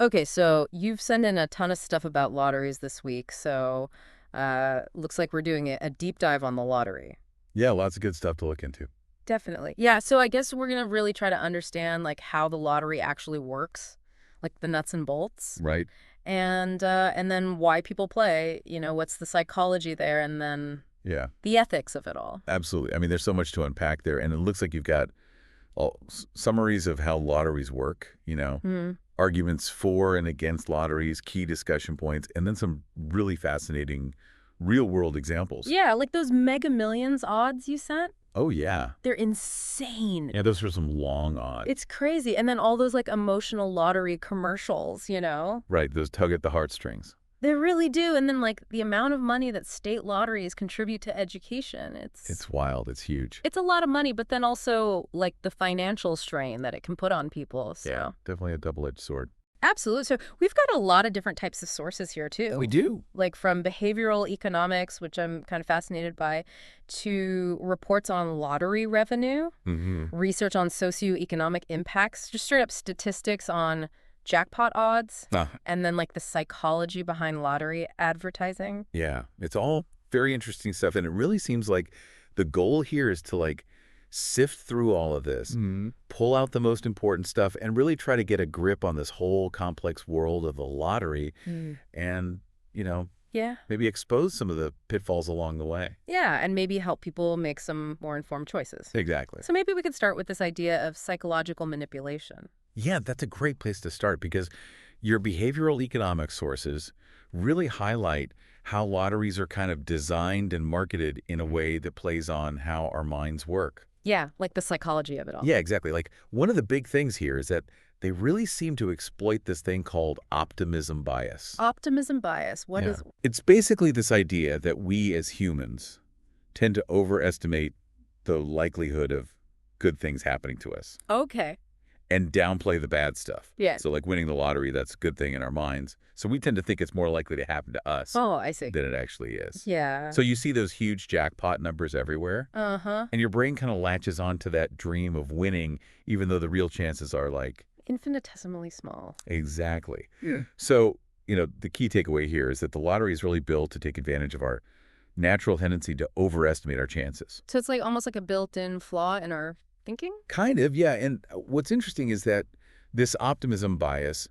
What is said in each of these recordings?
Okay, so you've sent in a ton of stuff about lotteries this week, so looks like we're doing a deep dive on the lottery. Yeah, lots of good stuff to look into. Definitely. Yeah, so I guess we're gonna really try to understand like how the lottery actually works, like the nuts and bolts, Right? and then why people play, what's the psychology there, and then Yeah, the ethics of it all. absolutely. I mean, there's so much to unpack there, and it looks like you've got summaries of how lotteries work, Hmm. arguments for and against lotteries, key discussion points, and then some really fascinating real-world examples. Yeah, like those Mega Millions odds you sent, Oh, yeah. they're insane. Yeah, those are some long odds. It's crazy. And then all those like emotional lottery commercials. Right, those tug at the heartstrings. They really do. And then like the amount of money that state lotteries contribute to education, it's It's wild. It's huge. it's a lot of money, but then also like the financial strain that it can put on people. Yeah, So definitely a double-edged sword. absolutely. So we've got a lot of different types of sources here We too. do. Like from behavioral economics, which I'm kind of fascinated by, to reports on lottery revenue, Mm-hmm. research on socioeconomic impacts, just straight up statistics on jackpot odds, and then like the psychology behind lottery advertising. Yeah, it's all very interesting stuff, and it really seems like the goal here is to sift through all of this, pull out the most important stuff, and really try to get a grip on this whole complex world of the lottery, Mm. and you know Yeah. maybe expose some of the pitfalls along the way. Yeah, and maybe help people make some more informed choices. Exactly. So maybe we could start with this idea of psychological manipulation. Yeah, that's a great place to start because your behavioral economic sources really highlight how lotteries are kind of designed and marketed in a way that plays on how our minds work. Yeah, like the psychology of it all. Yeah, exactly. Like one of the big things here is that they really seem to exploit this thing called optimism bias. Optimism bias. What Yeah. is... It's basically this idea that we as humans tend to overestimate the likelihood of good things happening to us Okay. and downplay the bad stuff. Yeah. So like winning the lottery, that's a good thing in our minds. So we tend to think it's more likely to happen to us Oh, I see. than it actually is. Yeah. So you see those huge jackpot numbers everywhere, Uh-huh. and your brain kind of latches onto that dream of winning, even though the real chances are like, Infinitesimally small. exactly. Yeah. So, the key takeaway here is that the lottery is really built to take advantage of our natural tendency to overestimate our chances. So it's like almost like a built-in flaw in our thinking? Kind of, yeah. And what's interesting is that this optimism bias,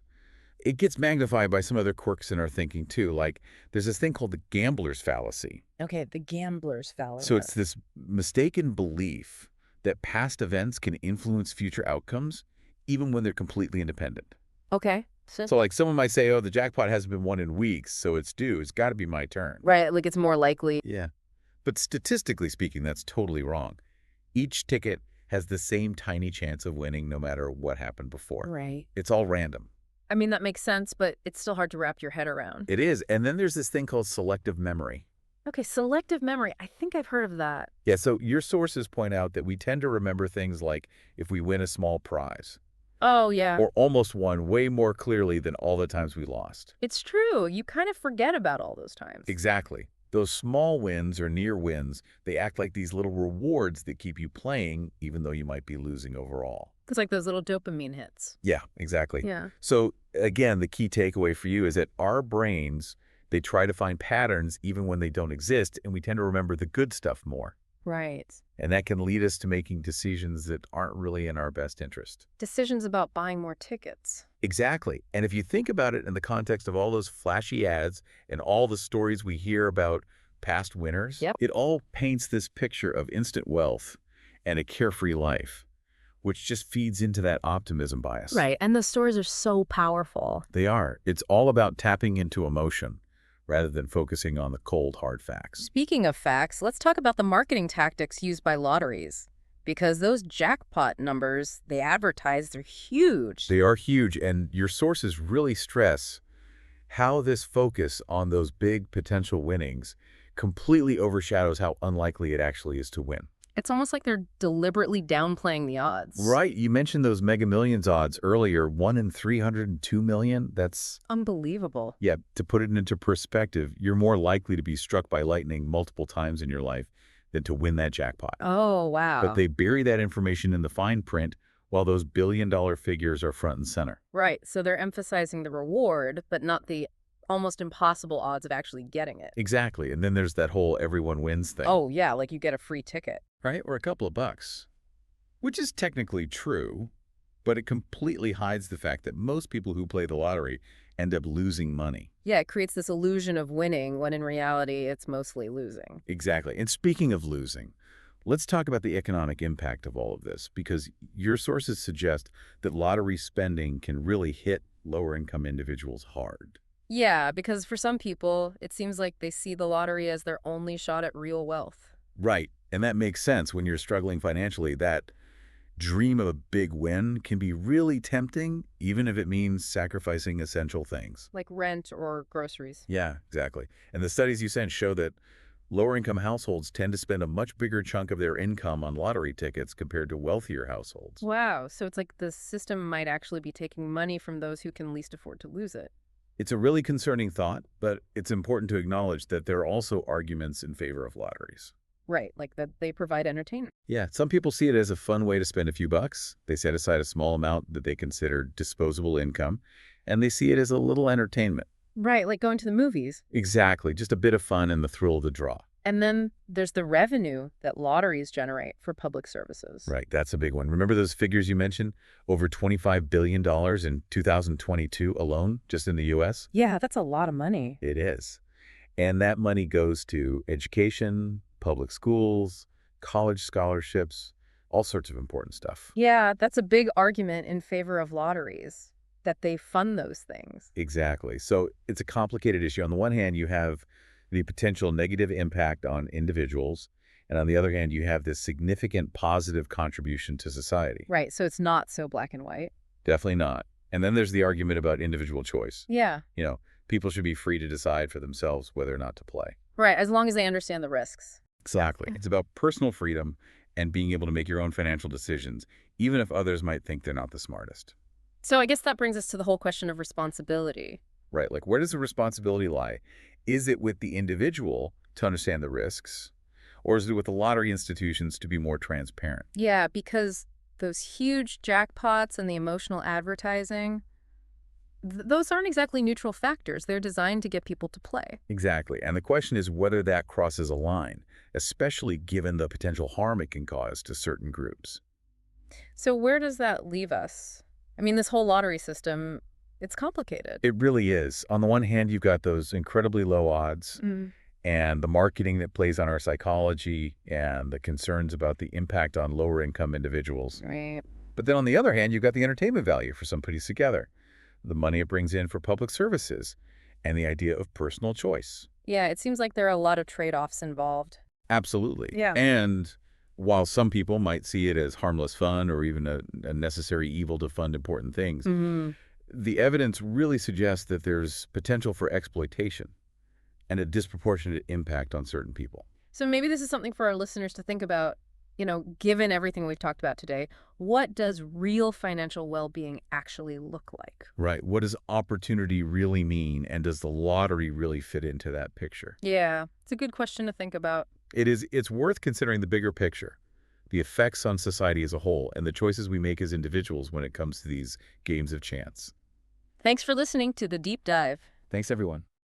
it gets magnified by some other quirks in our thinking too. Like there's this thing called the gambler's fallacy. Okay, the gambler's fallacy. So it's this mistaken belief that past events can influence future outcomes, even when they're completely independent. Okay. So, So like someone might say, oh, the jackpot hasn't been won in weeks, so it's due. It's got to be my turn. right, like it's more likely. Yeah. But statistically speaking, that's totally wrong. Each ticket has the same tiny chance of winning no matter what happened before. Right. It's all random. I mean, that makes sense, but it's still hard to wrap your head around. It is. And then there's this thing called selective memory. Okay, selective memory. I think I've heard of that. Yeah, so your sources point out that we tend to remember things like if we win a small prize, Oh, yeah. or almost won way more clearly than all the times we lost. It's true. You kind of forget about all those times. Exactly. Those small wins or near wins, they act like these little rewards that keep you playing even though you might be losing overall. It's like those little dopamine hits. Yeah, exactly. Yeah. So again, the key takeaway for you is that our brains, they try to find patterns even when they don't exist, and we tend to remember the good stuff more. Right. And that can lead us to making decisions that aren't really in our best interest. Decisions about buying more tickets. Exactly. And if you think about it in the context of all those flashy ads and all the stories we hear about past winners, Yep. it all paints this picture of instant wealth and a carefree life, which just feeds into that optimism bias. Right, and the stories are so powerful. They are. It's all about tapping into emotion rather than focusing on the cold, hard facts. Speaking of facts, let's talk about the marketing tactics used by lotteries. Because those jackpot numbers they advertise, they're huge. They are huge, and your sources really stress how this focus on those big potential winnings completely overshadows how unlikely it actually is to win. It's almost like they're deliberately downplaying the odds. Right. You mentioned those Mega Millions odds earlier, 1 in 302 million. That's, Unbelievable. yeah, to put it into perspective, you're more likely to be struck by lightning multiple times in your life than to win that jackpot. Oh, wow. But they bury that information in the fine print while those billion-dollar figures are front and center. Right, so they're emphasizing the reward, but not the almost impossible odds of actually getting it. Exactly. And then there's that whole everyone wins thing. Oh, yeah, like you get a free ticket. Right? Or a couple of bucks. Which is technically true, but it completely hides the fact that most people who play the lottery end up losing money. Yeah, it creates this illusion of winning when in reality it's mostly losing. Exactly. And speaking of losing, let's talk about the economic impact of all of this, because your sources suggest that lottery spending can really hit lower-income individuals hard. Yeah, because for some people, it seems like they see the lottery as their only shot at real wealth. Right. And that makes sense when you're struggling financially. That dream of a big win can be really tempting, even if it means sacrificing essential things. Like rent or groceries. Yeah, exactly. And the studies you sent show that lower-income households tend to spend a much bigger chunk of their income on lottery tickets compared to wealthier households. Wow, so it's like the system might actually be taking money from those who can least afford to lose it. It's a really concerning thought, but it's important to acknowledge that there are also arguments in favor of lotteries. Right, like that they provide entertainment. Yeah, some people see it as a fun way to spend a few bucks. They set aside a small amount that they consider disposable income, and they see it as a little entertainment. Right, like going to the movies. Exactly, just a bit of fun and the thrill of the draw. And then there's the revenue that lotteries generate for public services. Right, that's a big one. Remember those figures you mentioned? Over $25 billion in 2022 alone, just in the U.S.? Yeah, that's a lot of money. It is. And that money goes to education, public schools, college scholarships, all sorts of important stuff. Yeah, that's a big argument in favor of lotteries, that they fund those things. Exactly. So it's a complicated issue. On the one hand, you have the potential negative impact on individuals, and on the other hand, you have this significant positive contribution to society. Right, so it's not so black and white. Definitely not. And then there's the argument about individual choice. Yeah. People should be free to decide for themselves whether or not to play. Right, as long as they understand the risks. Exactly. It's about personal freedom and being able to make your own financial decisions, even if others might think they're not the smartest. So I guess that brings us to the whole question of responsibility. Right. Like, where does the responsibility lie? Is it with the individual to understand the risks, or is it with the lottery institutions to be more transparent? Yeah, because those huge jackpots and the emotional advertising, those aren't exactly neutral factors. They're designed to get people to play. Exactly. And the question is whether that crosses a line, especially given the potential harm it can cause to certain groups. So where does that leave us? I mean, this whole lottery system, it's complicated. It really is. On the one hand, you've got those incredibly low odds and the marketing that plays on our psychology and the concerns about the impact on lower income individuals. Right. But then on the other hand, you've got the entertainment value for some putting together, the money it brings in for public services, and the idea of personal choice. Yeah, it seems like there are a lot of trade-offs involved. Absolutely. Yeah. And while some people might see it as harmless fun or even a necessary evil to fund important things, the evidence really suggests that there's potential for exploitation and a disproportionate impact on certain people. So maybe this is something for our listeners to think about. Given everything we've talked about today, what does real financial well-being actually look like? Right. What does opportunity really mean? And does the lottery really fit into that picture? Yeah, it's a good question to think about. It's worth considering the bigger picture, the effects on society as a whole, and the choices we make as individuals when it comes to these games of chance. Thanks for listening to The Deep Dive. Thanks, everyone.